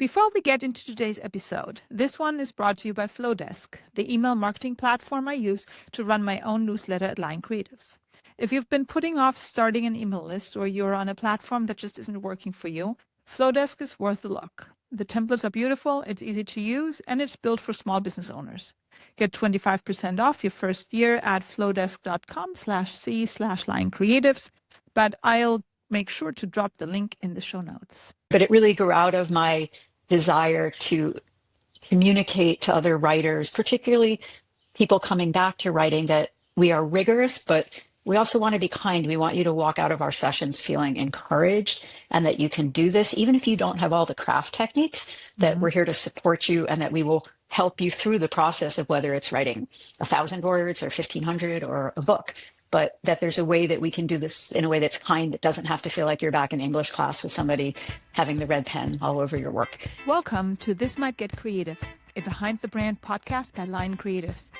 Before we get into today's episode, this one is brought to you by Flowdesk, the email marketing platform I use to run my own newsletter at Line Creatives. If you've been putting off starting an email list or you're on a platform that just isn't working for you, Flowdesk is worth a look. The templates are beautiful, it's easy to use, and it's built for small business owners. Get 25% off your first year at flowdesk.com/c/Line Creatives, but I'll make sure to drop the link in the show notes. But it really grew out of my desire to communicate to other writers, particularly people coming back to writing, that we are rigorous, but we also want to be kind. We want you to walk out of our sessions feeling encouraged and that you can do this, even if you don't have all the craft techniques, that we're here to support you and that we will help you through the process of whether it's writing 1,000 words or 1,500 or a book. But that there's a way that we can do this in a way that's kind, that doesn't have to feel like you're back in English class with somebody having the red pen all over your work. Welcome to This Might Get Creative, a Behind the Brand podcast by Line Creatives.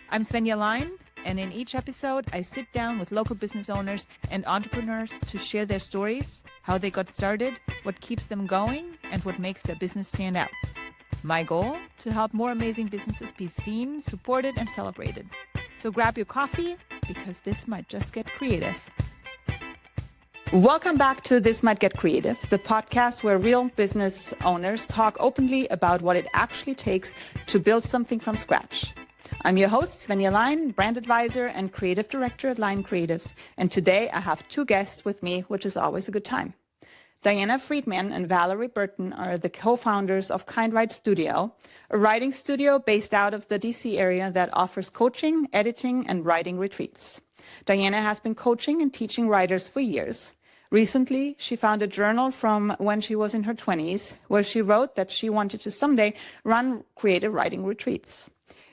I'm Svenja Line, and in each episode, I sit down with local business owners and entrepreneurs to share their stories, how they got started, what keeps them going, and what makes their business stand out. My goal? To help more amazing businesses be seen, supported, and celebrated. So grab your coffee, because this might just get creative. Welcome back to This Might Get Creative, the podcast where real business owners talk openly about what it actually takes to build something from scratch. I'm your host, Svenja Line, brand advisor and creative director at Line Creatives. And today I have two guests with me, which is always a good time. Diana Friedman and Valerie Berton are the co-founders of KindWrite Studio, a writing studio based out of the DC area that offers coaching, editing, and writing retreats. Diana has been coaching and teaching writers for years. Recently, she found a journal from when she was in her 20s, where she wrote that she wanted to someday run creative writing retreats.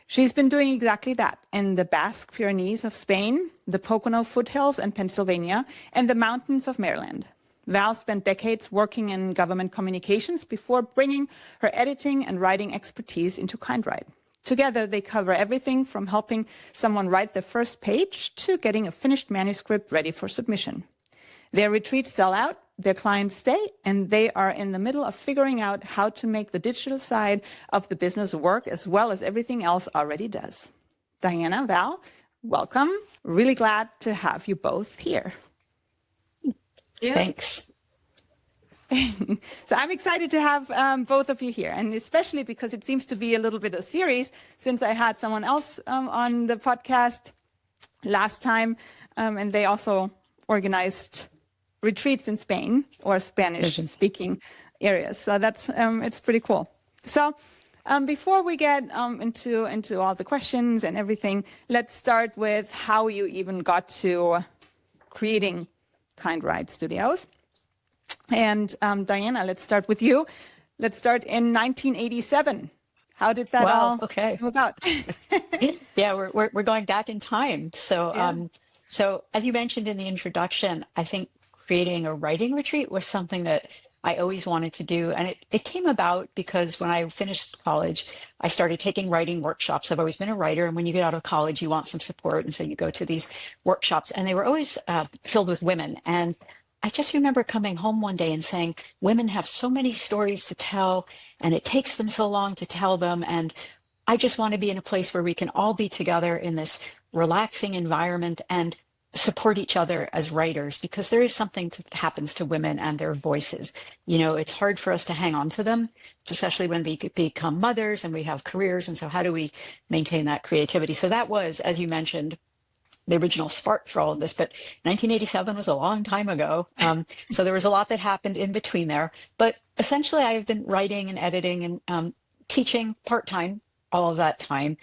She's been doing exactly that in the Basque Pyrenees of Spain, the Pocono foothills in Pennsylvania, and the mountains of Maryland. Val spent decades working in government communications before bringing her editing and writing expertise into KindWrite. Together, they cover everything from helping someone write their first page to getting a finished manuscript ready for submission. Their retreats sell out, their clients stay, and they are in the middle of figuring out how to make the digital side of the business work as well as everything else already does. Diana, Val, welcome. Really glad to have you both here. Yeah. Thanks. So I'm excited to have both of you here, and especially because it seems to be a little bit of a series since I had someone else on the podcast last time, and they also organized retreats in Spain or Spanish-speaking areas. So that's it's pretty cool. So before we get into all the questions and everything, let's start with how you even got to creating KindWrite Studios. And Diana, let's start with you. Let's start in 1987. How did that all come about? Yeah, we're going back in time. So so as you mentioned in the introduction, I think creating a writing retreat was something that I always wanted to do. And it came about because when I finished college, I started taking writing workshops. I've always been a writer. And when you get out of college, you want some support. And so you go to these workshops, and they were always filled with women. And I just remember coming home one day and saying, women have so many stories to tell, and it takes them so long to tell them. And I just want to be in a place where we can all be together in this relaxing environment and support each other as writers, because there is something that happens to women and their voices. You know, it's hard for us to hang on to them, especially when we become mothers and we have careers. And so how do we maintain that creativity? So that was, as you mentioned, the original spark for all of this. But 1987 was a long time ago. So there was a lot that happened in between there. But essentially, I have been writing and editing and teaching part-time all of that time.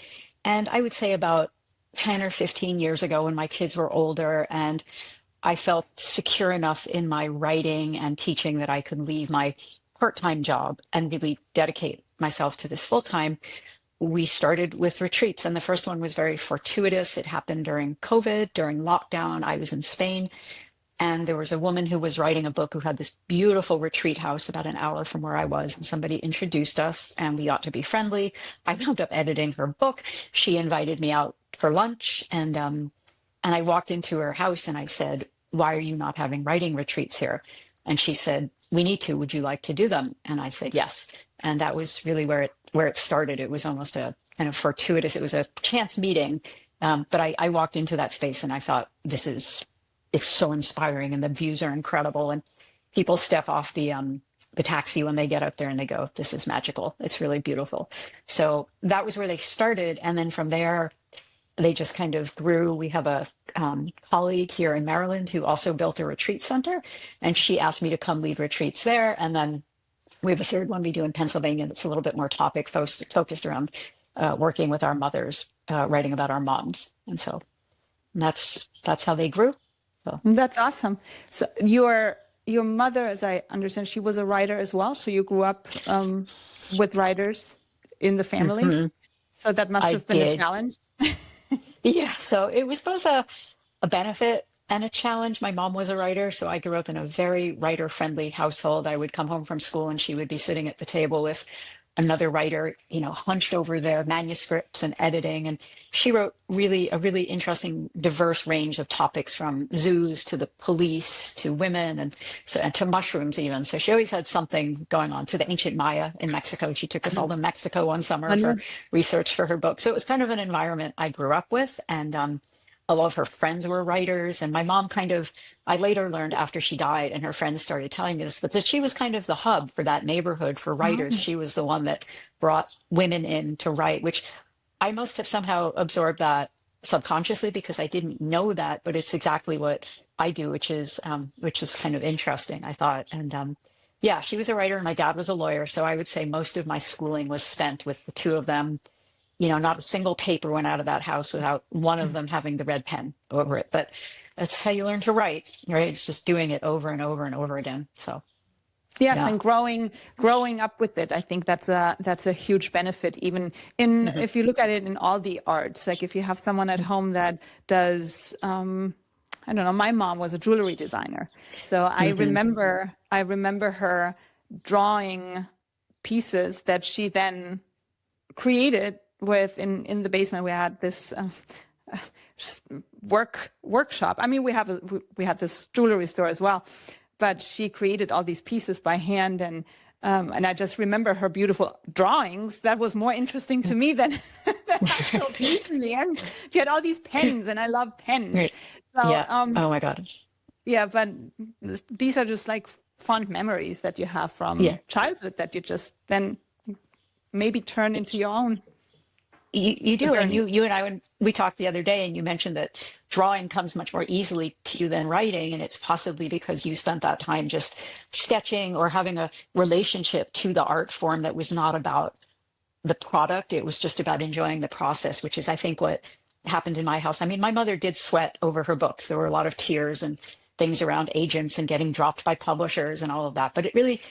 And I would say about 10 or 15 years ago, when my kids were older and I felt secure enough in my writing and teaching that I could leave my part-time job and really dedicate myself to this full-time, we started with retreats. And the first one was very fortuitous. It happened during COVID, during lockdown. I was in Spain, and there was a woman who was writing a book who had this beautiful retreat house about an hour from where I was. And somebody introduced us, and we got to be friendly. I wound up editing her book. She invited me out for lunch, and I walked into her house and I said, "Why are you not having writing retreats here?" And she said, we need to, would you like to do them? And I said, yes. And that was really where it started. It was almost a kind of fortuitous, it was a chance meeting. But I walked into that space and I thought, it's so inspiring and the views are incredible. And people step off the taxi when they get up there and they go, this is magical. It's really beautiful. So that was where they started. And then from there, they just kind of grew. We have a colleague here in Maryland who also built a retreat center, and she asked me to come lead retreats there. And then we have a third one we do in Pennsylvania that's a little bit more topic focused around working with our mothers, writing about our moms. And so that's how they grew. So. That's awesome. So your mother, as I understand, she was a writer as well. So you grew up with writers in the family. Mm-hmm. So that must have been a challenge. Yeah, so it was both a benefit and a challenge. My mom was a writer, so I grew up in a very writer-friendly household. I would come home from school and she would be sitting at the table with another writer, hunched over their manuscripts and editing. And she wrote a really interesting, diverse range of topics, from zoos to the police to women and to mushrooms even. So she always had something going on, to the ancient Maya in Mexico. She took us all to Mexico one summer for research for her book. So it was kind of an environment I grew up with. And a lot of her friends were writers. And my mom I later learned after she died and her friends started telling me this, but that she was kind of the hub for that neighborhood for writers. She was the one that brought women in to write, which I must have somehow absorbed that subconsciously because I didn't know that, but it's exactly what I do, which is kind of interesting, I thought. And yeah, she was a writer and my dad was a lawyer. So I would say most of my schooling was spent with the two of them. Not a single paper went out of that house without one of them having the red pen over it. But that's how you learn to write, right? It's just doing it over and over and over again. So, yes, yeah. And growing up with it, I think that's a huge benefit. Even if you look at it in all the arts, like if you have someone at home that does, I don't know. My mom was a jewelry designer, so I remember her drawing pieces that she then created with in the basement. We had this workshop. I mean, we had this jewelry store as well, but she created all these pieces by hand, and I just remember her beautiful drawings. That was more interesting to me than the actual piece in the end. She had all these pens, and I love pens. Right. So, yeah. Oh my God. Yeah, but these are just like fond memories that you have from childhood that you just then maybe turn into your own. You do. And you and I, when we talked the other day, and you mentioned that drawing comes much more easily to you than writing. And it's possibly because you spent that time just sketching or having a relationship to the art form that was not about the product. It was just about enjoying the process, which is, I think, what happened in my house. I mean, my mother did sweat over her books. There were a lot of tears and things around agents and getting dropped by publishers and all of that. But it really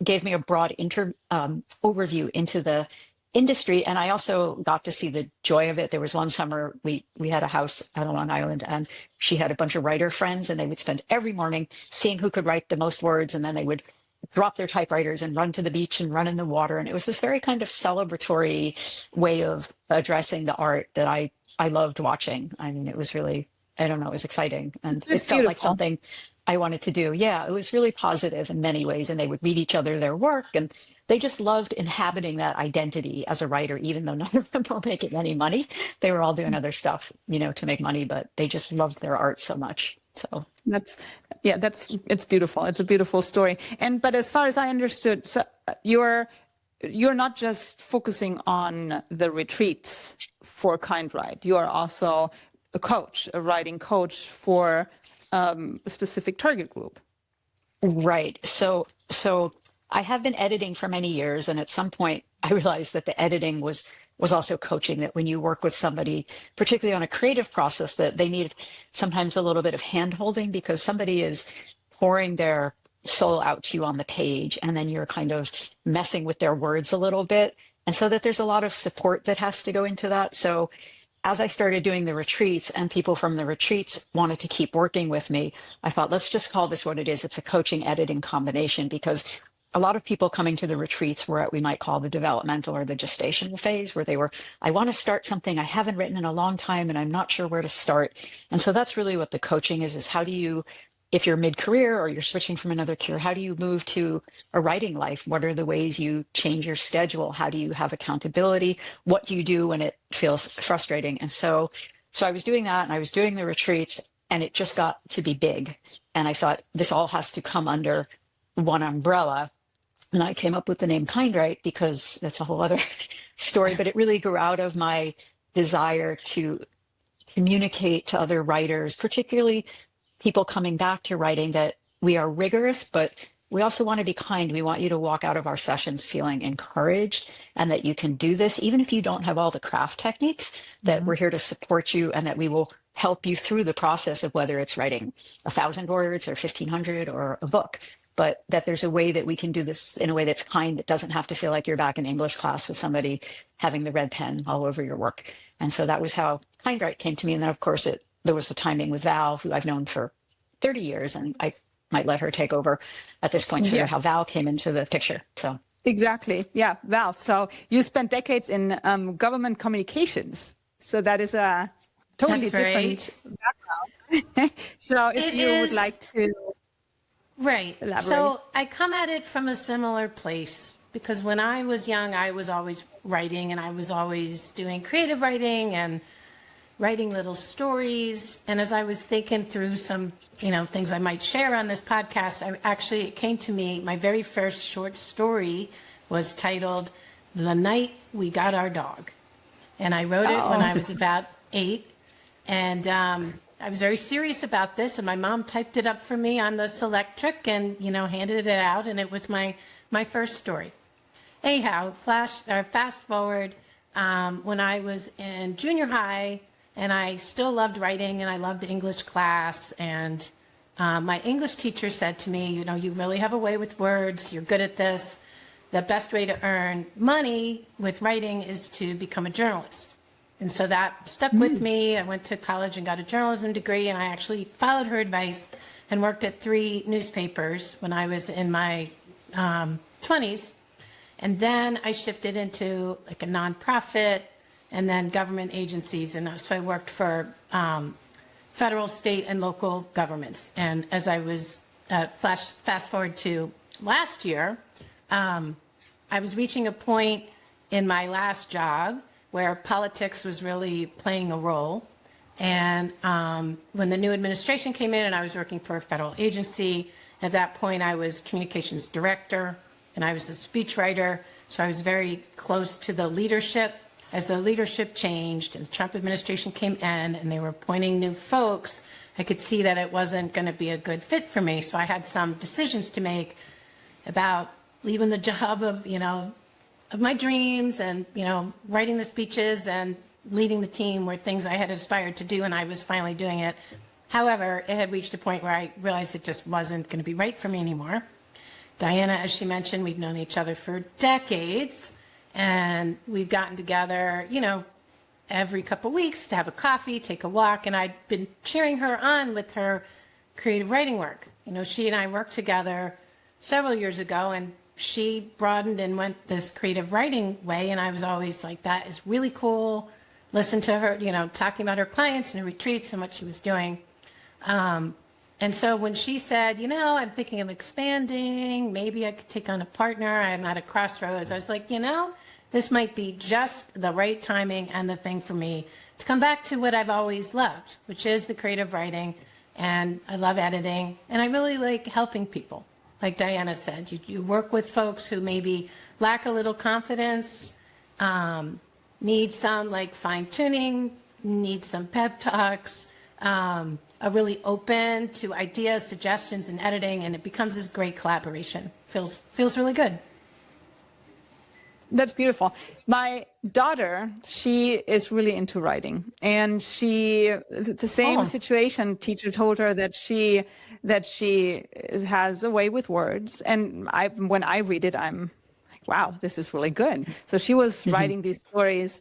gave me a broad overview into the industry. And I also got to see the joy of it. There was one summer we had a house out on Long Island, and she had a bunch of writer friends, and they would spend every morning seeing who could write the most words. And then they would drop their typewriters and run to the beach and run in the water. And it was this very kind of celebratory way of addressing the art that I loved watching. I mean, it was really, I don't know, it was exciting. And it felt beautiful. like something I wanted to do. Yeah, it was really positive in many ways. And they would read each other their work, and they just loved inhabiting that identity as a writer, even though none of them were making any money. They were all doing other stuff, to make money, but they just loved their art so much. So it's beautiful. It's a beautiful story. But as far as I understood, so you're not just focusing on the retreats for KindWrite. You are also a coach, a writing coach for a specific target group. Right. So I have been editing for many years, and at some point I realized that the editing was also coaching, that when you work with somebody, particularly on a creative process, that they need sometimes a little bit of hand-holding, because somebody is pouring their soul out to you on the page, and then you're kind of messing with their words a little bit. And so that there's a lot of support that has to go into that. So as I started doing the retreats and people from the retreats wanted to keep working with me, I thought, let's just call this what it is. It's a coaching editing combination, because a lot of people coming to the retreats were at, we might call the developmental or the gestational phase, where they were, I want to start something I haven't written in a long time and I'm not sure where to start. And so that's really what the coaching is how do you if you're mid-career or you're switching from another career, how do you move to a writing life? What are the ways you change your schedule? How do you have accountability? What do you do when it feels frustrating? And so I was doing that, and I was doing the retreats, and it just got to be big. And I thought, this all has to come under one umbrella. And I came up with the name KindWrite, because that's a whole other story, but it really grew out of my desire to communicate to other writers, particularly people coming back to writing, that we are rigorous, but we also want to be kind. We want you to walk out of our sessions feeling encouraged, and that you can do this, even if you don't have all the craft techniques, that we're here to support you, and that we will help you through the process of whether it's writing 1,000 words or 1,500 or a book, but that there's a way that we can do this in a way that's kind, that doesn't have to feel like you're back in English class with somebody having the red pen all over your work. And so that was how KindWrite came to me. And then, of course, there was the timing with Val, who I've known for 30 years, and I might let her take over at this point, how Val came into the picture. So exactly. Yeah, Val. So you spent decades in government communications. So that is a totally different background. So if you would like to elaborate. So I come at it from a similar place, because when I was young, I was always writing, and I was always doing creative writing and writing little stories. And as I was thinking through some, things I might share on this podcast, it came to me, my very first short story was titled The Night We Got Our Dog. And I wrote it when I was about 8. And I was very serious about this, and my mom typed it up for me on the Selectric and, handed it out, and it was my first story. Anyhow, fast forward, when I was in junior high, and I still loved writing, and I loved English class, and my English teacher said to me, you really have a way with words, you're good at this. The best way to earn money with writing is to become a journalist. And so that stuck with me. I went to college and got a journalism degree, and I actually followed her advice and worked at 3 newspapers when I was in my 20s. And then I shifted into like a nonprofit and then government agencies. And so I worked for federal, state, and local governments. And as I was fast forward to last year, I was reaching a point in my last job where politics was really playing a role. And when the new administration came in, and I was working for a federal agency, at that point I was communications director, and I was a speechwriter. So I was very close to the leadership. As the leadership changed and the Trump administration came in and they were appointing new folks, I could see that it wasn't going to be a good fit for me. So I had some decisions to make about leaving the job of, of my dreams and, writing the speeches and leading the team were things I had aspired to do, and I was finally doing it. However, it had reached a point where I realized it just wasn't going to be right for me anymore. Diana, as she mentioned, we've known each other for decades, and we've gotten together, every couple of weeks to have a coffee, take a walk, and I'd been cheering her on with her creative writing work. She and I worked together several years ago, and she broadened and went this creative writing way, and I was always like, that is really cool. Listen to her, talking about her clients and her retreats and what she was doing. And so when she said, I'm thinking of expanding, maybe I could take on a partner, I'm at a crossroads, I was like, this might be just the right timing and the thing for me to come back to what I've always loved, which is the creative writing. And I love editing, and I really like helping people. Like Diana said, you work with folks who maybe lack a little confidence, need some fine tuning, need some pep talks, are really open to ideas, suggestions, and editing, and it becomes this great collaboration. Feels really good. That's beautiful. My daughter, she is really into writing, and the same situation, teacher told her that she has a way with words. And when I read it, I'm like, wow, this is really good. So she was writing these stories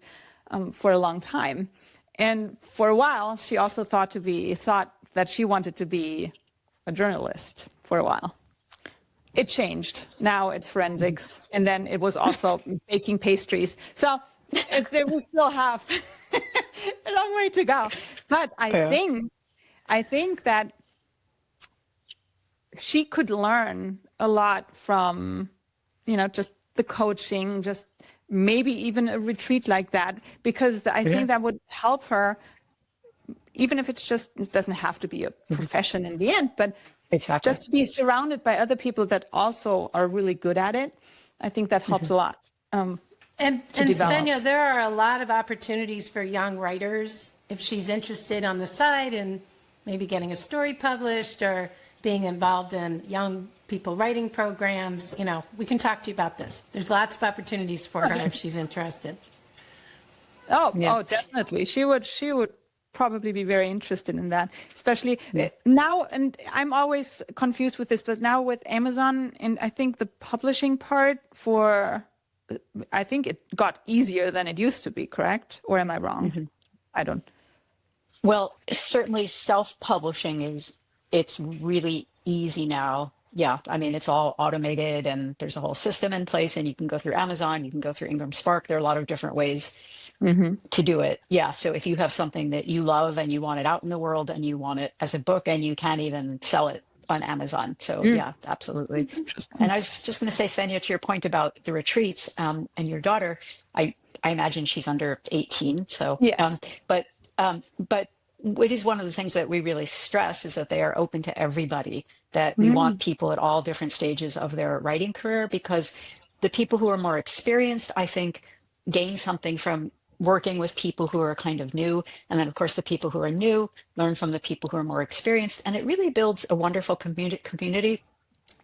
for a long time. And for a while, she also thought that she wanted to be a journalist for a while. It changed. Now it's forensics. And then it was also baking pastries. So we still have a long way to go. But I think that she could learn a lot from, just the coaching, just maybe even a retreat like that, because I think that would help her, even if it doesn't have to be a profession in the end, but just to be surrounded by other people that also are really good at it. I think that helps a lot. And Svenja, there are a lot of opportunities for young writers if she's interested on the side in maybe getting a story published or being involved in young people writing programs. We can talk to you about this. There's lots of opportunities for her if she's interested. Oh, definitely. She would probably be very interested in that, especially now. And I'm always confused with this, but now with Amazon, and I think the publishing part I think it got easier than it used to be, correct? Or am I wrong? I don't. Well, certainly self-publishing it's really easy now. Yeah, I mean, it's all automated and there's a whole system in place, and you can go through Amazon, you can go through Ingram Spark. There are a lot of different ways to do it. Yeah, so if you have something that you love and you want it out in the world and you want it as a book, and you can't even sell it on Amazon. So yeah, absolutely. And I was just going to say, Svenja, to your point about the retreats and your daughter, I imagine she's under 18. So, yes. But it is one of the things that we really stress is that they are open to everybody, that we want people at all different stages of their writing career, because the people who are more experienced, I think, gain something from working with people who are kind of new. And then, of course, the people who are new learn from the people who are more experienced. And it really builds a wonderful community.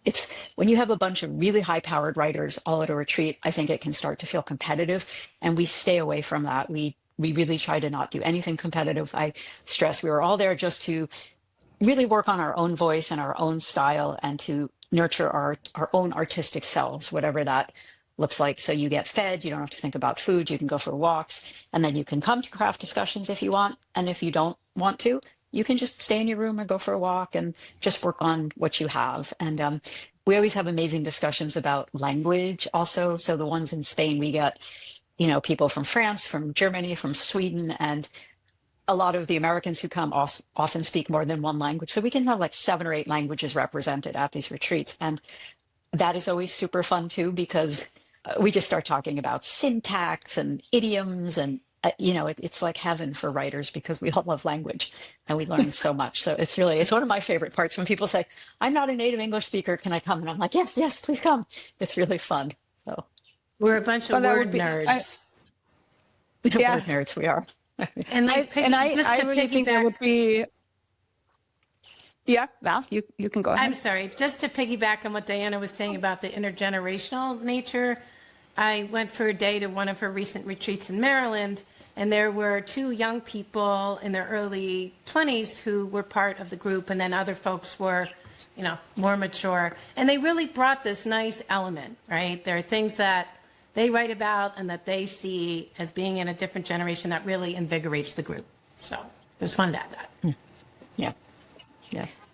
It's when you have a bunch of really high-powered writers all at a retreat, I think it can start to feel competitive. And we stay away from that. We really try to not do anything competitive. I stress we were all there just to really work on our own voice and our own style, and to nurture our own artistic selves, whatever that looks like. So you get fed, you don't have to think about food, you can go for walks, and then you can come to craft discussions if you want. And if you don't want to, you can just stay in your room or go for a walk and just work on what you have. And we always have amazing discussions about language also. So the ones in Spain, we get, people from France, from Germany, from Sweden, and a lot of the Americans who come often speak more than one language. So we can have like 7 or 8 languages represented at these retreats. And that is always super fun too, because we just start talking about syntax and idioms, and it's like heaven for writers, because we all love language and we learn so much. So it's one of my favorite parts when people say, I'm not a native English speaker, can I come? And I'm like, yes, please come. It's really fun. So we're a bunch of word nerds. Word nerds, we are. And I really think that would be. Yeah, Val, you can go ahead. I'm sorry. Just to piggyback on what Diana was saying about the intergenerational nature, I went for a day to one of her recent retreats in Maryland, and there were 2 young people in their early 20s who were part of the group, and then other folks were, more mature. And they really brought this nice element, right? There are things that they write about and that they see as being in a different generation that really invigorates the group. So just wanted to add that.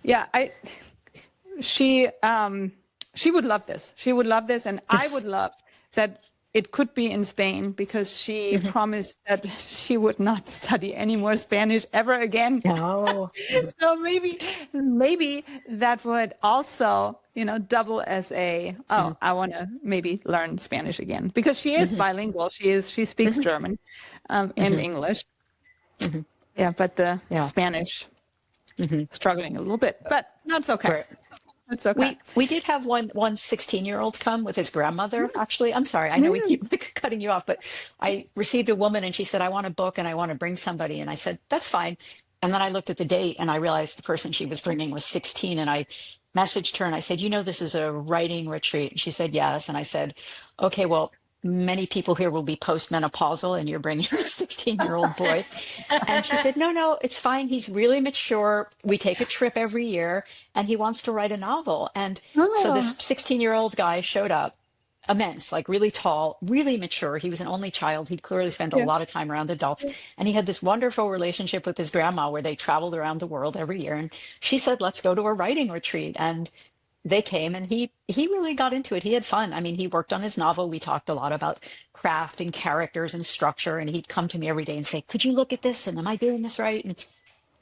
Yeah. She would love this. She would love this, and I would love that it could be in Spain, because she promised that she would not study any more Spanish ever again. No. So maybe that would also, double as I want to maybe learn Spanish again, because she is bilingual. She speaks German and English. Yeah, but the Spanish. Struggling a little bit, but that's okay. Right. It's okay. We did have one 16-year-old come with his grandmother, actually. I'm sorry, I know we keep cutting you off, but I received a woman and she said, I want a book and I want to bring somebody. And I said, that's fine. And then I looked at the date and I realized the person she was bringing was 16. And I messaged her and I said, this is a writing retreat. And she said, yes. And I said, okay, well, many people here will be postmenopausal and you're bringing a 16-year-old boy. And she said, no, it's fine. He's really mature. We take a trip every year and he wants to write a novel. And so this 16-year-old guy showed up, immense, like really tall, really mature. He was an only child. He'd clearly spent a lot of time around adults. And he had this wonderful relationship with his grandma where they traveled around the world every year. And she said, let's go to a writing retreat. And they came and he really got into it. He had fun. I mean, he worked on his novel. We talked a lot about craft and characters and structure. And he'd come to me every day and say, could you look at this? And am I doing this right? And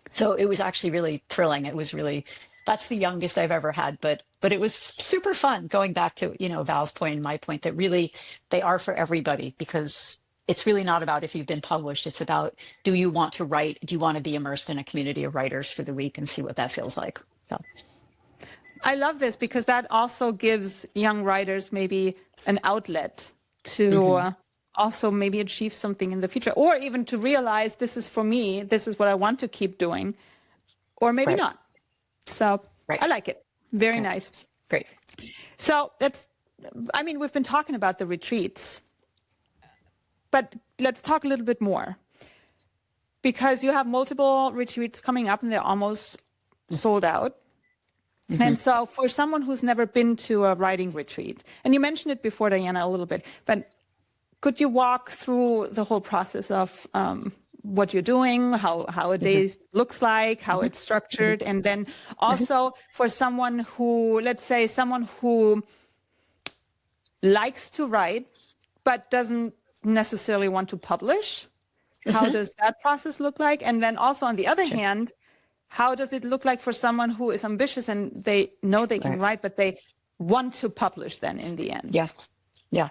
so it was actually really thrilling. It was really that's the youngest I've ever had, but it was super fun going back to, Val's point and my point that really they are for everybody because it's really not about if you've been published. It's about, do you want to write? Do you want to be immersed in a community of writers for the week and see what that feels like? So. I love this because that also gives young writers maybe an outlet to also maybe achieve something in the future, or even to realize this is for me, this is what I want to keep doing, or maybe not. So I like it. Very nice. Great. So we've been talking about the retreats, but let's talk a little bit more because you have multiple retreats coming up and they're almost sold out. And so for someone who's never been to a writing retreat, and you mentioned it before, Diana, a little bit, but could you walk through the whole process of what you're doing, how a day looks like, how it's structured, and then also for someone who, let's say, someone who likes to write, but doesn't necessarily want to publish, how does that process look like? And then also on the other hand, how does it look like for someone who is ambitious and they know they can write, but they want to publish then in the end? Yeah.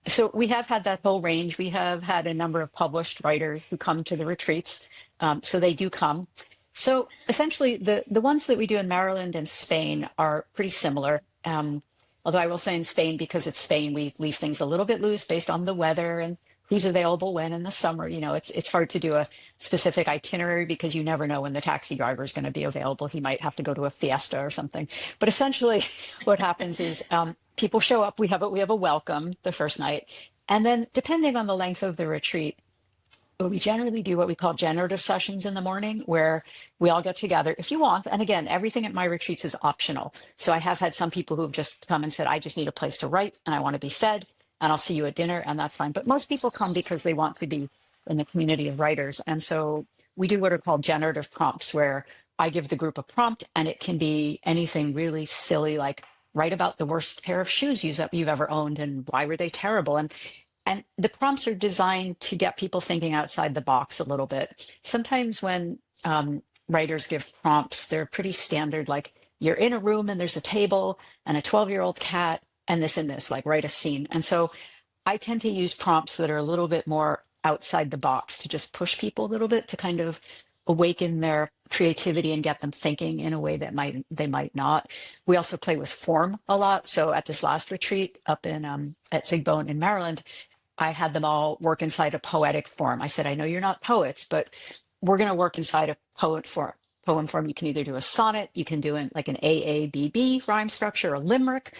So we have had that whole range. We have had a number of published writers who come to the retreats. So they do come. So essentially the ones that we do in Maryland and Spain are pretty similar. Although I will say in Spain, because it's Spain, we leave things a little bit loose based on the weather and who's available when in the summer. It's hard to do a specific itinerary because you never know when the taxi driver is going to be available. He might have to go to a fiesta or something. But essentially what happens is people show up. We have a welcome the first night. And then depending on the length of the retreat, we generally do what we call generative sessions in the morning where we all get together if you want. And again, everything at my retreats is optional. So I have had some people who have just come and said, I just need a place to write and I want to be fed. And I'll see you at dinner, and that's fine. But most people come because they want to be in the community of writers. And so we do what are called generative prompts, where I give the group a prompt, and it can be anything really silly, like write about the worst pair of shoes you've ever owned, and why were they terrible? And the prompts are designed to get people thinking outside the box a little bit. Sometimes when writers give prompts, they're pretty standard, like you're in a room and there's a table and a 12-year-old cat, and this, like write a scene. And so I tend to use prompts that are a little bit more outside the box to just push people a little bit to kind of awaken their creativity and get them thinking in a way that they might not. We also play with form a lot. So at this last retreat up in at Zigbone in Maryland, I had them all work inside a poetic form. I said, I know you're not poets, but we're going to work inside a poem form. You can either do a sonnet, you can do like an AABB rhyme structure, a limerick,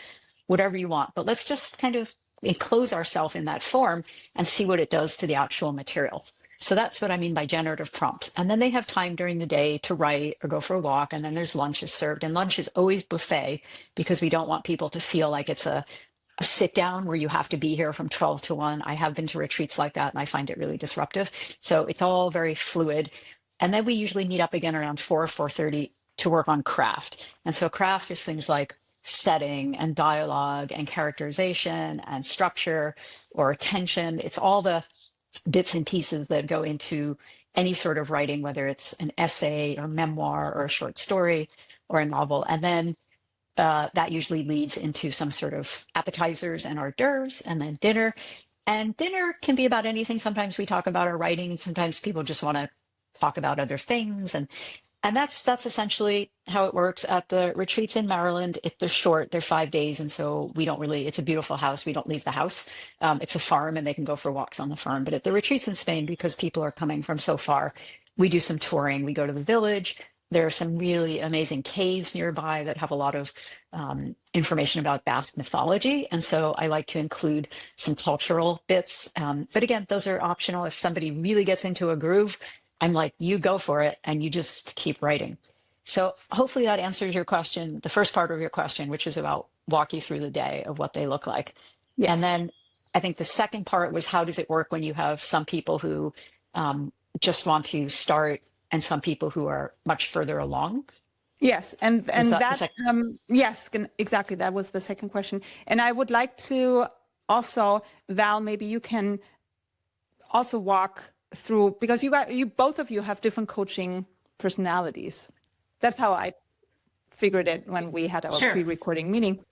whatever you want, but let's just kind of enclose ourselves in that form and see what it does to the actual material. So that's what I mean by generative prompts. And then they have time during the day to write or go for a walk. And then there's lunches served, and lunch is always buffet because we don't want people to feel like it's a sit down where you have to be here from 12 to 1. I have been to retreats like that and I find it really disruptive. So it's all very fluid. And then we usually meet up again around 4 or 4:30 to work on craft. And so craft is things like setting and dialogue and characterization and structure or attention. It's all the bits and pieces that go into any sort of writing, whether it's an essay or memoir or a short story or a novel. And then that usually leads into some sort of appetizers and hors d'oeuvres and then dinner. And dinner can be about anything. Sometimes we talk about our writing and sometimes people just want to talk about other things. And that's essentially how it works at the retreats in Maryland. They're short, they're 5 days. And so it's a beautiful house. We don't leave the house. It's a farm and they can go for walks on the farm. But at the retreats in Spain, because people are coming from so far, we do some touring. We go to the village. There are some really amazing caves nearby that have a lot of information about Basque mythology. And so I like to include some cultural bits. But again, those are optional. If somebody really gets into a groove, I'm like, you go for it and you just keep writing. So hopefully that answers your question, the first part of your question, which is about walk you through the day of what they look like. Yes. And then I think the second part was, how does it work when you have some people who just want to start and some people who are much further along? Yes, and that yes, exactly. That was the second question. And I would like to also, Val, maybe you can also walk through, because you both of you have different coaching personalities. That's how I figured it when we had our Sure. pre-recording meeting.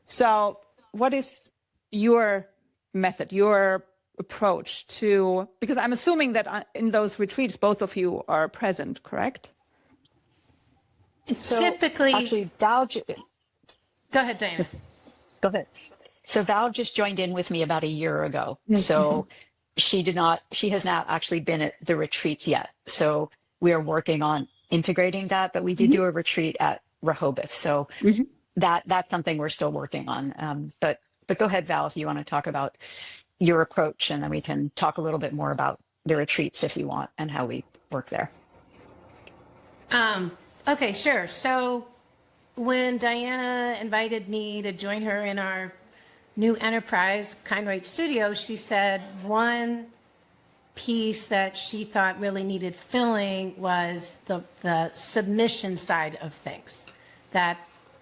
So what is your method, your approach to, because I'm assuming that in those retreats, both of you are present, correct? So Typically, actually, Val, go ahead, Diana. go ahead. So Val just joined in with me about a year ago. So she has not actually been at the retreats yet. So we are working on integrating that, but we did do a retreat at Rehoboth. So that's something we're still working on. But go ahead, Val, if you want to talk about your approach, and then we can talk a little bit more about the retreats if you want and how we work there. Okay, sure. So when Diana invited me to join her in our new enterprise, KindWrite Studio, she said one piece that she thought really needed filling was the submission side of things. That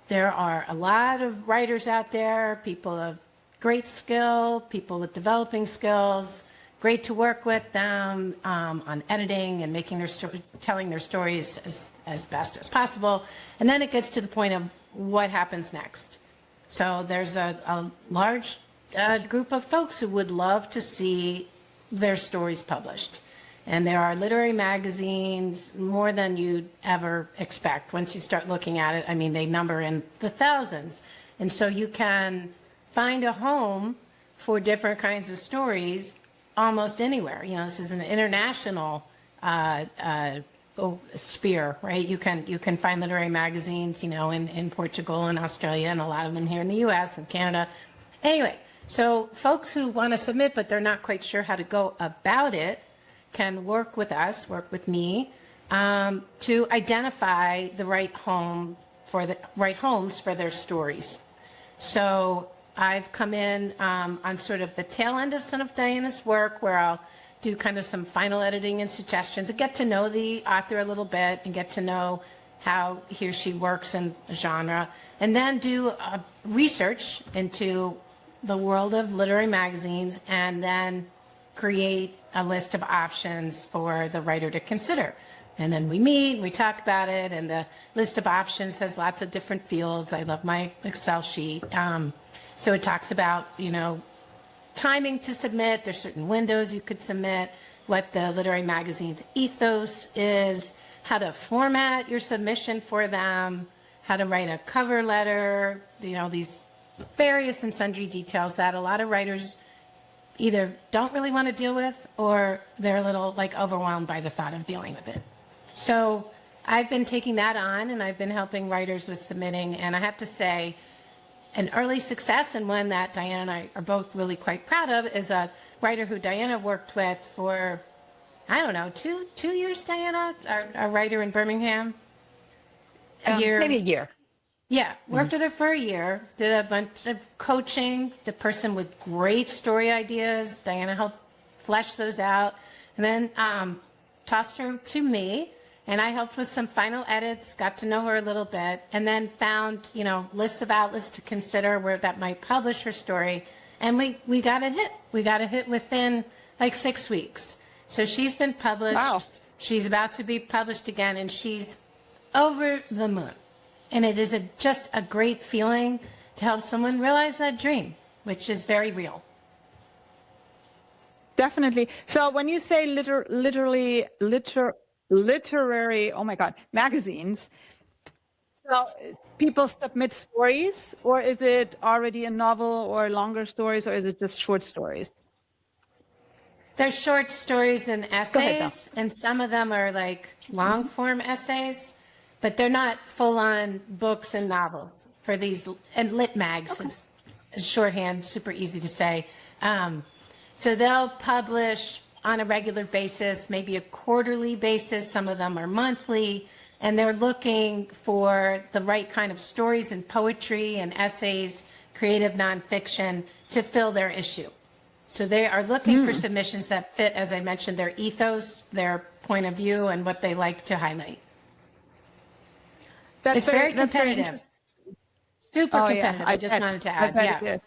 there are a lot of writers out there, people of great skill, people with developing skills, great to work with them on editing and making telling their stories as best as possible. And then it gets to the point of what happens next. So there's a large group of folks who would love to see their stories published. And there are literary magazines, more than you'd ever expect. Once you start looking at it, I mean, they number in the thousands. And so you can find a home for different kinds of stories almost anywhere. You know, this is an international sphere, right? You can find literary magazines, you know, in Portugal and Australia, and a lot of them here in the US and Canada. Anyway, so folks who want to submit, but they're not quite sure how to go about it, can work with us, work with me, to identify the right homes for their stories. So I've come in on sort of the tail end of some of Diana's work, where I'll do kind of some final editing and suggestions and get to know the author a little bit and get to know how he or she works in a genre, and then do research into the world of literary magazines, and then create a list of options for the writer to consider. And then we meet, we talk about it, and the list of options has lots of different fields. I love my Excel sheet. So it talks about, you know, timing to submit. There's certain windows you could submit, what the literary magazine's ethos is, how to format your submission for them, how to write a cover letter, you know, these various and sundry details that a lot of writers either don't really want to deal with, or they're a little like overwhelmed by the thought of dealing with it. So I've been taking that on, and I've been helping writers with submitting. And I have to say, an early success, and one that Diana and I are both really quite proud of, is a writer who Diana worked with for, I don't know, two years, Diana, our writer in Birmingham? Maybe a year. Yeah, worked with her for a year, did a bunch of coaching, the person with great story ideas. Diana helped flesh those out, and then tossed her to me, and I helped with some final edits, got to know her a little bit, and then found, you know, lists of outlets to consider where that might publish her story. And we got a hit. We got a hit within like 6 weeks. So she's been published. Wow. She's about to be published again, and she's over the moon. And it is just a great feeling to help someone realize that dream, which is very real. Definitely. So when you say literary, oh my God, magazines, so people submit stories, or is it already a novel or longer stories, or is it just short stories? There's short stories and essays, and some of them are like long form essays, but they're not full on books and novels for these, and lit mags is shorthand, super easy to say. So they'll publish on a regular basis, maybe a quarterly basis. Some of them are monthly, and they're looking for the right kind of stories and poetry and essays, creative nonfiction to fill their issue. So they are looking for submissions that fit, as I mentioned, their ethos, their point of view, and what they like to highlight. It's very competitive. Super competitive. Yeah. I just wanted to add. I bet it is.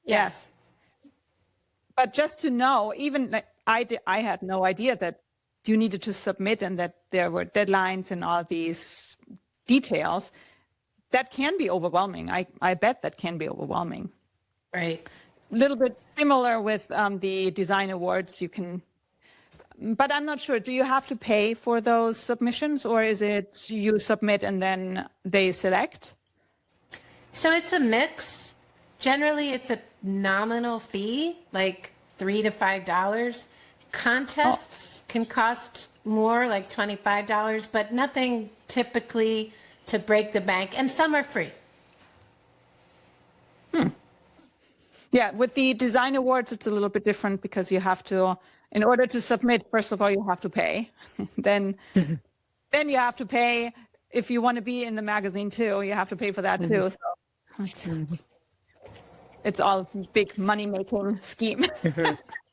Yes. But just to know, even like I had no idea that you needed to submit and that there were deadlines and all these details. that can be overwhelming. I bet that can be overwhelming. Right. A little bit similar with the design awards. But I'm not sure. Do you have to pay for those submissions, or is it you submit and then they select? So it's a mix. Generally, it's a nominal fee, like $3 to $5. Contests can cost more, like $25, but nothing typically to break the bank, and some are free. Yeah, with the design awards, it's a little bit different because you have to, in order to submit, first of all, you have to pay. then you have to pay if you want to be in the magazine too. You have to pay for that too. So it's all big money-making scheme.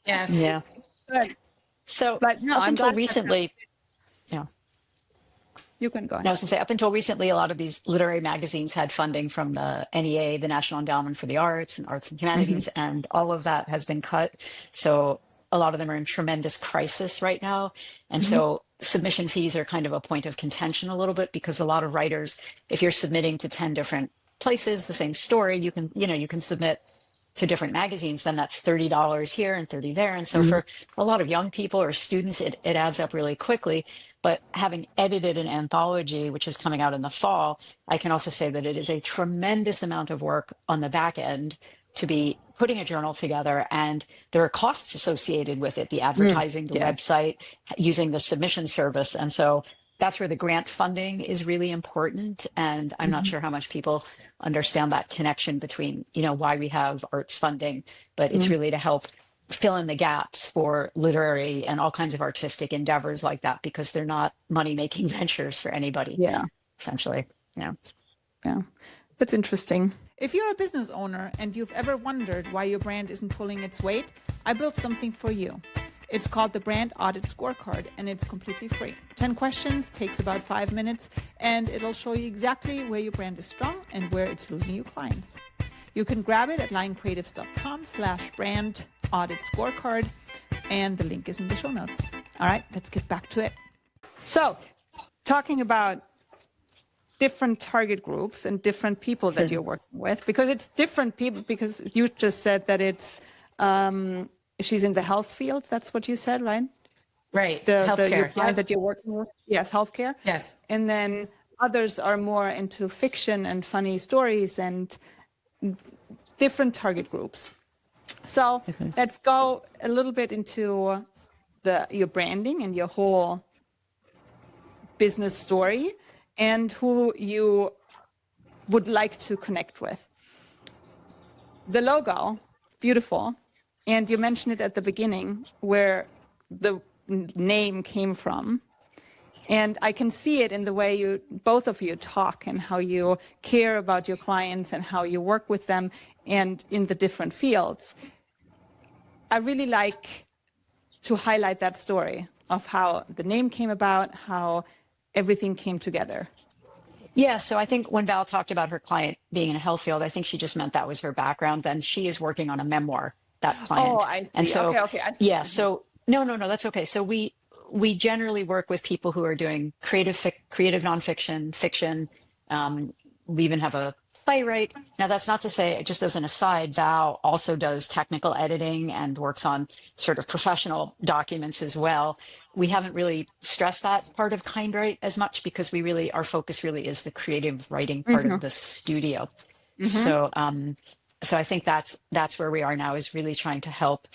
Yes. Yeah. But no, up I'm until glad recently, yeah. You can go ahead. I was going to say, up until recently, a lot of these literary magazines had funding from the NEA, the National Endowment for the Arts and Arts and Humanities, and all of that has been cut. So a lot of them are in tremendous crisis right now. And so submission fees are kind of a point of contention a little bit, because a lot of writers, if you're submitting to 10 different places, the same story, you can submit to different magazines, then that's $30 here and $30 there. And so for a lot of young people or students, it adds up really quickly. But having edited an anthology, which is coming out in the fall, I can also say that it is a tremendous amount of work on the back end to be putting a journal together. And there are costs associated with it, the advertising, the website, using the submission service. And so that's where the grant funding is really important. And I'm not sure how much people understand that connection between, why we have arts funding, but it's really to help fill in the gaps for literary and all kinds of artistic endeavors like that, because they're not money-making ventures for anybody. Yeah. Essentially. Yeah. Yeah. That's interesting. If you're a business owner and you've ever wondered why your brand isn't pulling its weight, I built something for you. It's called the Brand Audit Scorecard, and it's completely free. 10 questions, takes about 5 minutes, and it'll show you exactly where your brand is strong and where it's losing you clients. You can grab it at lioncreatives.com/brand audit scorecard, and the link is in the show notes. All right, let's get back to it. So, talking about different target groups and different people that you're working with, because it's different people, because you just said that it's, she's in the health field. That's what you said, right? Right. Your Healthcare. client that you're working with. Yes, healthcare. Yes. And then others are more into fiction and funny stories and different target groups. So let's go a little bit into your branding and your whole business story and who you would like to connect with. The logo, beautiful. And you mentioned it at the beginning where the name came from. And I can see it in the way both of you talk and how you care about your clients and how you work with them and in the different fields. I really like to highlight that story of how the name came about, how everything came together. Yeah, so I think when Val talked about her client being in a health field, I think she just meant that was her background. Then she is working on a memoir, that client. Oh, I see. And so, okay. I see. Yeah, so no, that's okay. So we generally work with people who are doing creative nonfiction, fiction. We even have a playwright. Now, that's not to say, just as an aside, Val also does technical editing and works on sort of professional documents as well. We haven't really stressed that part of KindWrite as much because our focus really is the creative writing part of the studio. So I think that's where we are now, is really trying to help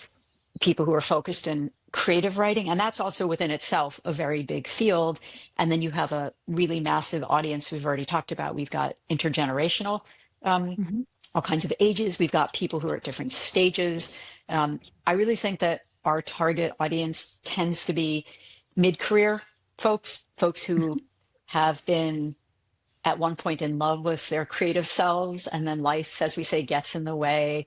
people who are focused in creative writing. And that's also within itself a very big field. And then you have a really massive audience we've already talked about. We've got intergenerational, all kinds of ages. We've got people who are at different stages. I really think that our target audience tends to be mid-career folks who have been at one point in love with their creative selves, and then life, as we say, gets in the way,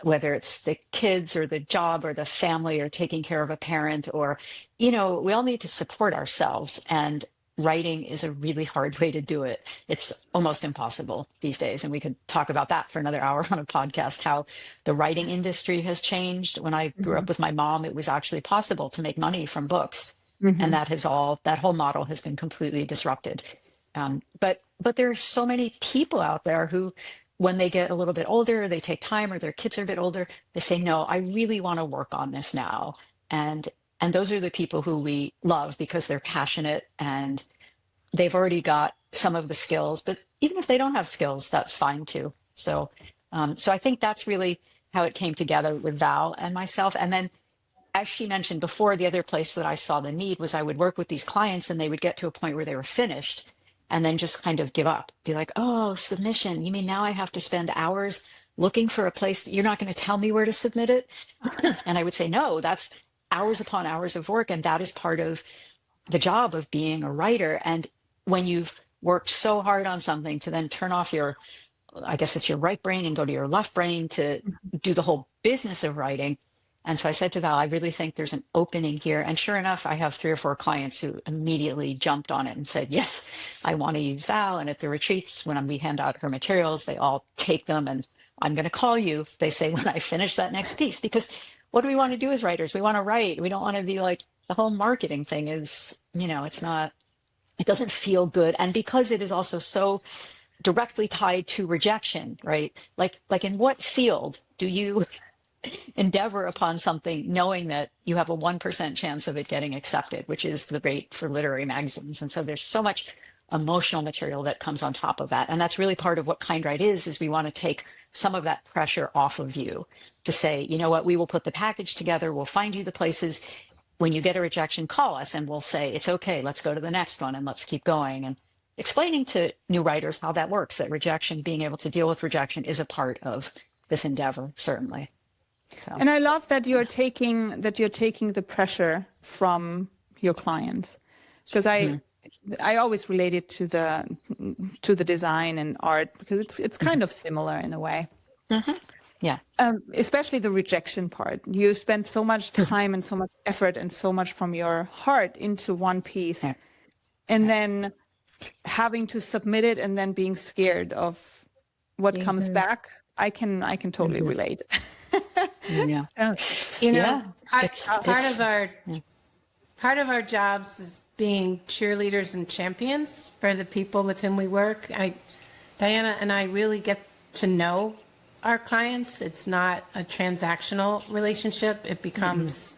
whether it's the kids or the job or the family or taking care of a parent, or, we all need to support ourselves. And writing is a really hard way to do it. It's almost impossible these days. And we could talk about that for another hour on a podcast, how the writing industry has changed. When I grew up with my mom, it was actually possible to make money from books. And that whole model has been completely disrupted. But there are so many people out there who, when they get a little bit older, they take time, or their kids are a bit older, they say, no, I really want to work on this now. And those are the people who we love because they're passionate and they've already got some of the skills. But even if they don't have skills, that's fine too. So I think that's really how it came together with Val and myself. And then, as she mentioned before, the other place that I saw the need was I would work with these clients and they would get to a point where they were finished and then just kind of give up, be like, oh, submission. You mean now I have to spend hours looking for a place that you're not going to tell me where to submit it? And I would say, no, that's hours upon hours of work. And that is part of the job of being a writer. And when you've worked so hard on something, to then turn off your, I guess it's your right brain, and go to your left brain to do the whole business of writing. And so I said to Val, I really think there's an opening here. And sure enough, I have 3 or 4 clients who immediately jumped on it and said, yes, I want to use Val. And at the retreats, when we hand out her materials, they all take them. And I'm going to call you, they say, when I finish that next piece. Because what do we want to do as writers? We want to write. We don't want to be like, the whole marketing thing is, it's not, it doesn't feel good. And because it is also so directly tied to rejection, right? Like in what field do you endeavor upon something knowing that you have a 1% chance of it getting accepted, which is the rate for literary magazines? And so there's so much emotional material that comes on top of that. And that's really part of what KindWrite is we want to take some of that pressure off of you to say, you know what, we will put the package together. We'll find you the places. When you get a rejection, call us and we'll say, it's okay, let's go to the next one and let's keep going. And explaining to new writers how that works, that rejection, being able to deal with rejection, is a part of this endeavor, certainly. So. And I love that you're taking the pressure from your clients, because I always relate it to the design and art, because it's kind of similar in a way. Mm-hmm. Yeah. Especially the rejection part. You spend so much time and so much effort and so much from your heart into one piece, and then having to submit it and then being scared of what comes back. I can totally relate. Yeah. Part of our jobs is being cheerleaders and champions for the people with whom we work. Diana and I really get to know our clients. It's not a transactional relationship. It becomes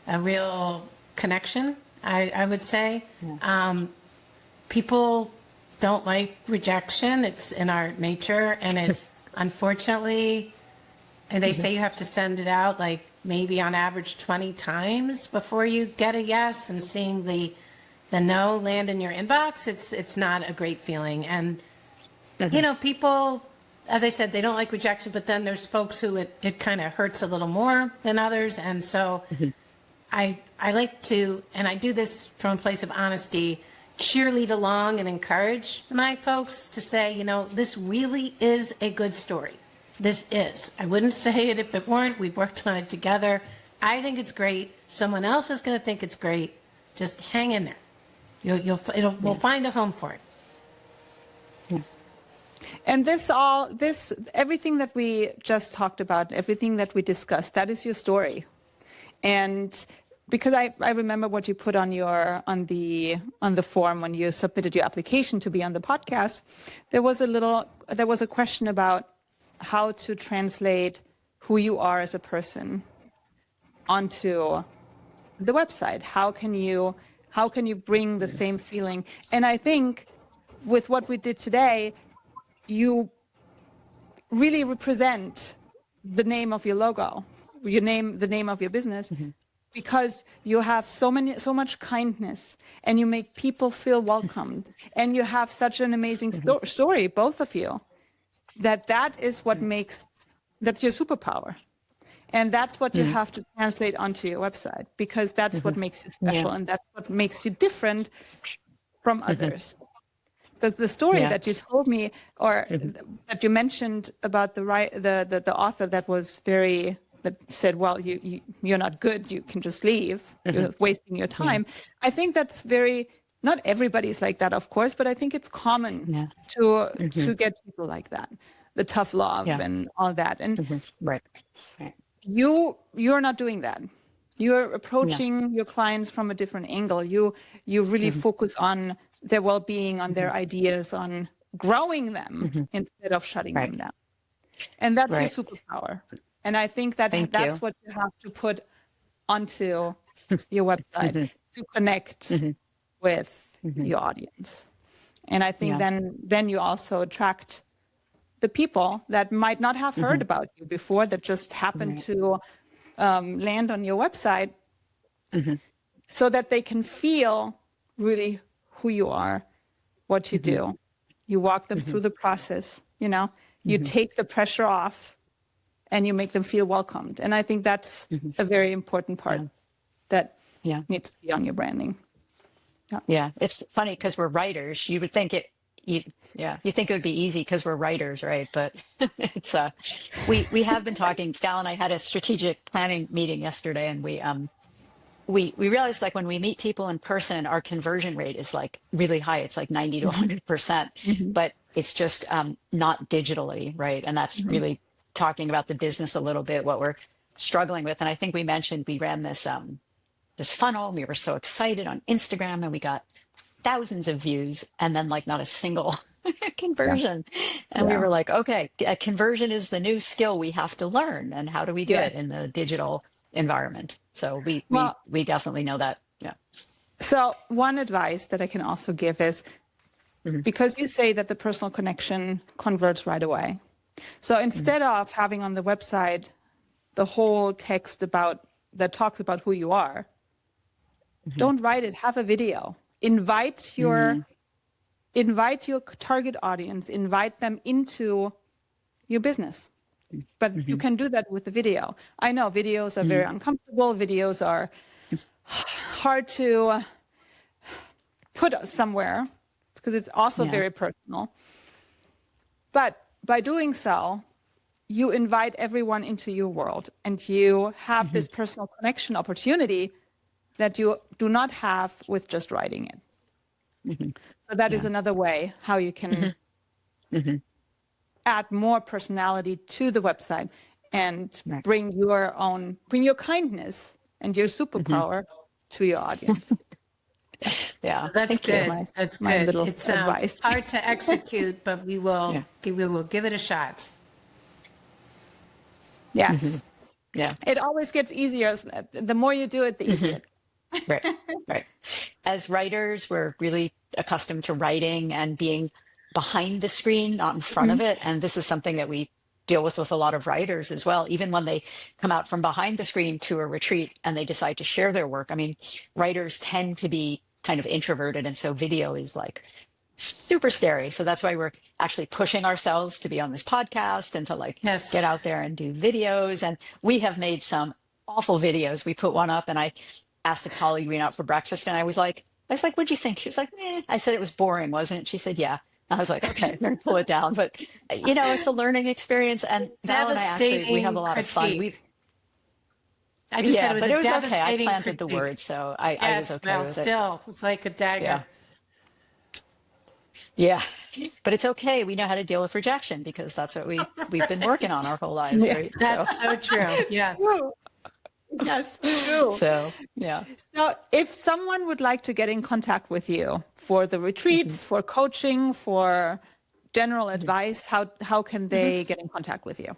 a real connection, I would say. People don't like rejection. It's in our nature, and it's unfortunately, and they say you have to send it out like maybe on average 20 times before you get a yes, and seeing the no land in your inbox, it's not a great feeling. And people, as I said, they don't like rejection, but then there's folks who it kind of hurts a little more than others. And so I like to, and I do this from a place of honesty, cheerlead along and encourage my folks to say, this really is a good story. This is. I wouldn't say it if it weren't. We've worked on it together. I think it's great. Someone else is going to think it's great. Just hang in there. We'll find a home for it. Yeah. And everything that we just talked about, everything that we discussed, that is your story. And because I remember what you put on the form when you submitted your application to be on the podcast, there was a question about how to translate who you are as a person onto the website. How can you bring the same feeling? And I think with what we did today, you really represent the name of your logo, the name of your business. Because you have so much kindness, and you make people feel welcomed, and you have such an amazing story, both of you, that is what that's your superpower. And that's what you have to translate onto your website, because that's what makes you special, and that's what makes you different from others. Because the story that you told me, or that you mentioned about the author that said, well, you're not good, you can just leave, you're wasting your time. I think that's not everybody's like that, of course, but I think it's common to get people like that, the tough love and all that. And right. You're not doing that. You're approaching your clients from a different angle. You really focus on their well-being, on their ideas, on growing them instead of shutting them down. And that's your superpower. And I think that that's what you have to put onto your website to connect with your audience. And I think then you also attract the people that might not have heard about you before, that just happened to land on your website, so that they can feel really who you are, what you do. You walk them through the process, you take the pressure off, and you make them feel welcomed. And I think that's a very important part that needs to be on your branding. Yeah, it's funny because we're writers. You would think you think it would be easy because we're writers, right? But it's we have been talking. Val and I had a strategic planning meeting yesterday, and we realized, like, when we meet people in person, our conversion rate is like really high. It's like 90 to 100%, but it's just not digitally, right? And that's really talking about the business a little bit, what we're struggling with. And I think we mentioned we ran this funnel, and we were so excited on Instagram, and we got thousands of views, and then like not a single conversion. And we were like, okay, conversion is the new skill we have to learn. And how do we do it in the digital environment? So we definitely know that. Yeah. So one advice that I can also give is, because you say that the personal connection converts right away. So instead of having on the website the whole text that talks about who you are, don't write it. Have a video. Invite your target audience. Invite them into your business. But you can do that with the video. I know videos are very uncomfortable. Videos are hard to put somewhere because it's also very personal. But by doing so, you invite everyone into your world, and you have this personal connection opportunity that you do not have with just writing it. So that is another way how you can add more personality to the website and bring your kindness and your superpower to your audience. That's good. That's good. Little it's advice. Hard to execute, but we will give it a shot. Yes. Yeah. It always gets easier. The more you do it, the easier. Right. As writers, we're really accustomed to writing and being behind the screen, not in front of it. And this is something that we deal with a lot of writers as well. Even when they come out from behind the screen to a retreat and they decide to share their work. I mean, writers tend to be kind of introverted. And so video is like super scary. So that's why we're actually pushing ourselves to be on this podcast and to get out there and do videos. And we have made some awful videos. We put one up, and I asked a colleague we went out for breakfast, and I was like, what'd you think? She was like, I said it was boring, wasn't it? She said, yeah. I was like, okay, I'm going to pull it down. But, it's a learning experience. And Val and I we have a lot of fun. I just said it was but a it was okay. I devastating planted critique. the word, so I was okay with it. Still, it was like a dagger. Yeah, but it's okay. We know how to deal with rejection because that's what we've been working on our whole lives, right? That's so true. Yes. Yes, true. So, yeah. So if someone would like to get in contact with you for the retreats, for coaching, for general advice, how can they get in contact with you?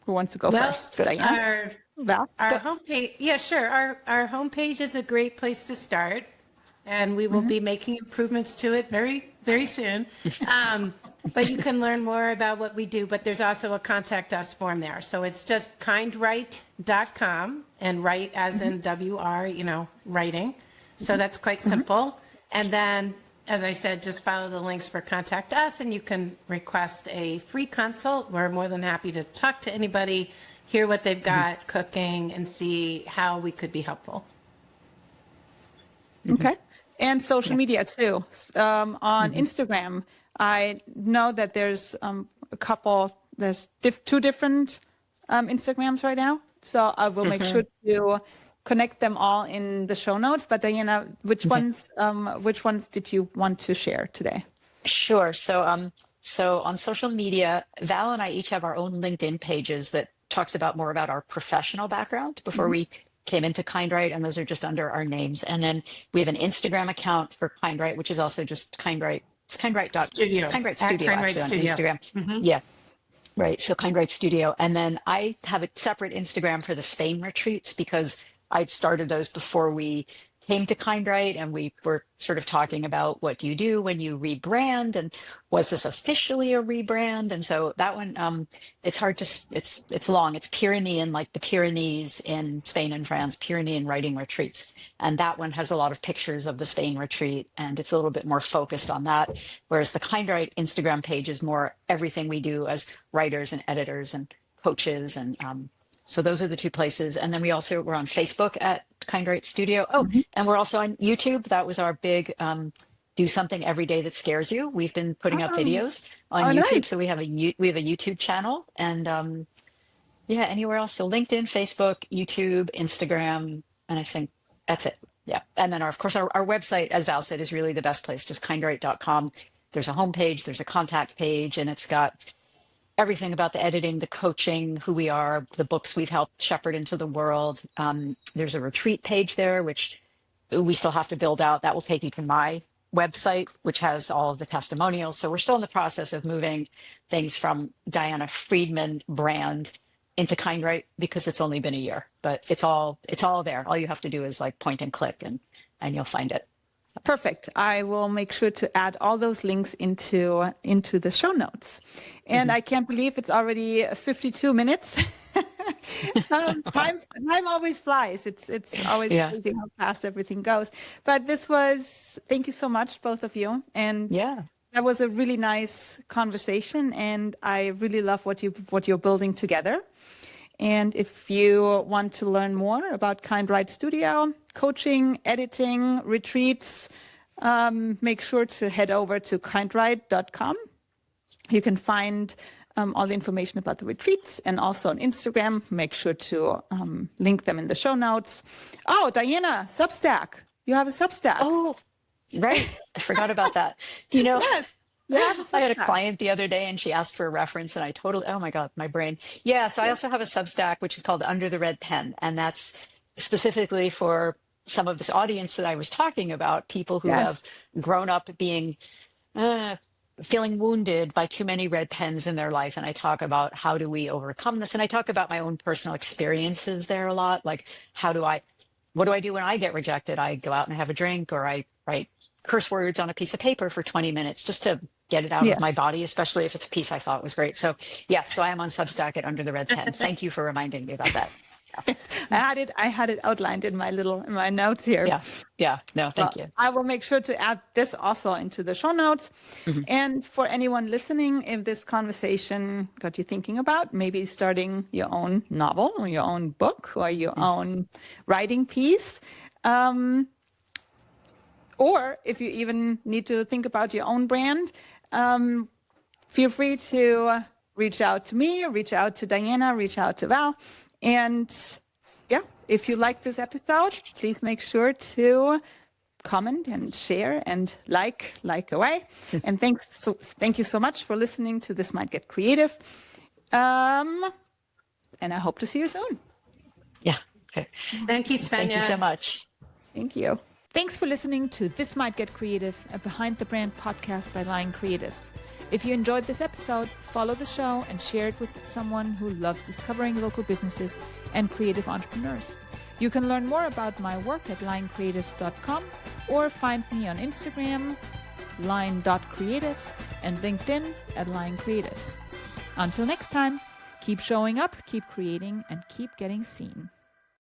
Who wants to go first? Our homepage. Yeah, sure. Our homepage is a great place to start, and we will be making improvements to it very, very soon. But you can learn more about what we do, but there's also a contact us form there. So it's just kindwrite.com, and write as in WR, writing. So that's quite simple. And then, as I said, just follow the links for contact us, and you can request a free consult. We're more than happy to talk to anybody, hear what they've got cooking, and see how we could be helpful. Okay. And social media too. On Instagram, I know that there's there's two different Instagrams right now. So I will make sure to connect them all in the show notes. But Diana, which ones did you want to share today? Sure. So on social media, Val and I each have our own LinkedIn pages that talks about more about our professional background before we came into KindWrite, and those are just under our names. And then we have an Instagram account for KindWrite, which is also just KindWrite. It's Studio. KindWrite At Studio, KindWrite actually, Studio. on Instagram. Yeah. Right. So KindWrite Studio. And then I have a separate Instagram for the Spain retreats, because I'd started those before we came to KindWrite, and we were sort of talking about, what do you do when you rebrand, and was this officially a rebrand? And so that one, it's hard to, it's long. It's Pyrenean, like the Pyrenees in Spain and France, Pyrenean writing retreats. And that one has a lot of pictures of the Spain retreat, and it's a little bit more focused on that. Whereas the KindWrite Instagram page is more everything we do as writers and editors and coaches. And so those are the two places. And then we're on Facebook at KindWrite Studio. Oh, and we're also on YouTube. That was our big do something every day that scares you. We've been putting up videos on YouTube. Nice. So we have a YouTube channel, and anywhere else. So LinkedIn, Facebook, YouTube, Instagram, and I think that's it. Yeah. And then of course our website, as Val said, is really the best place, just kindwrite.com. There's a homepage, there's a contact page, and it's got everything about the editing, the coaching, who we are, the books we've helped shepherd into the world. There's a retreat page there, which we still have to build out. That will take you to my website, which has all of the testimonials. So we're still in the process of moving things from Diana Friedman brand into KindWrite, because it's only been a year, but it's all there. All you have to do is like point and click, and you'll find it. Perfect. I will make sure to add all those links into the show notes. And I can't believe it's already 52 minutes. Time always flies. It's always amazing how fast everything goes. But thank you so much, both of you. And that was a really nice conversation, and I really love what you're building together. And if you want to learn more about KindWrite Studio, coaching, editing, retreats, make sure to head over to kindwrite.com. You can find all the information about the retreats, and also on Instagram. Make sure to link them in the show notes. Oh, Diana, Substack. You have a Substack. Oh, right. I forgot about that. Do you know? Yes. I had a client the other day, and she asked for a reference, and I totally, oh my God, my brain. Yeah. So I also have a Substack, which is called Under the Red Pen. And that's specifically for some of this audience that I was talking about, people who have grown up being, feeling wounded by too many red pens in their life. And I talk about, how do we overcome this? And I talk about my own personal experiences there a lot. Like, what do I do when I get rejected? I go out and have a drink, or I write curse words on a piece of paper for 20 minutes just to get it out of my body, especially if it's a piece I thought was great. So so I am on Substack at Under the Red Pen. Thank you for reminding me about that. I had it outlined in my notes here. Yeah. No, thank you. I will make sure to add this also into the show notes. And for anyone listening, if this conversation got you thinking about maybe starting your own novel or your own book or your own writing piece, or if you even need to think about your own brand, feel free to reach out to me, or reach out to Diana, reach out to Val. And if you like this episode, please make sure to comment and share and like away. And thank you so much for listening to This Might Get Creative. And I hope to see you soon. Yeah. Okay. Thank you, Svenja. Thank you so much. Thank you. Thanks for listening to This Might Get Creative, a Behind the Brand podcast by Lying Creatives. If you enjoyed this episode, follow the show and share it with someone who loves discovering local businesses and creative entrepreneurs. You can learn more about my work at lyingcreatives.com, or find me on Instagram, line.creatives, and LinkedIn at Lying Creatives. Until next time, keep showing up, keep creating, and keep getting seen.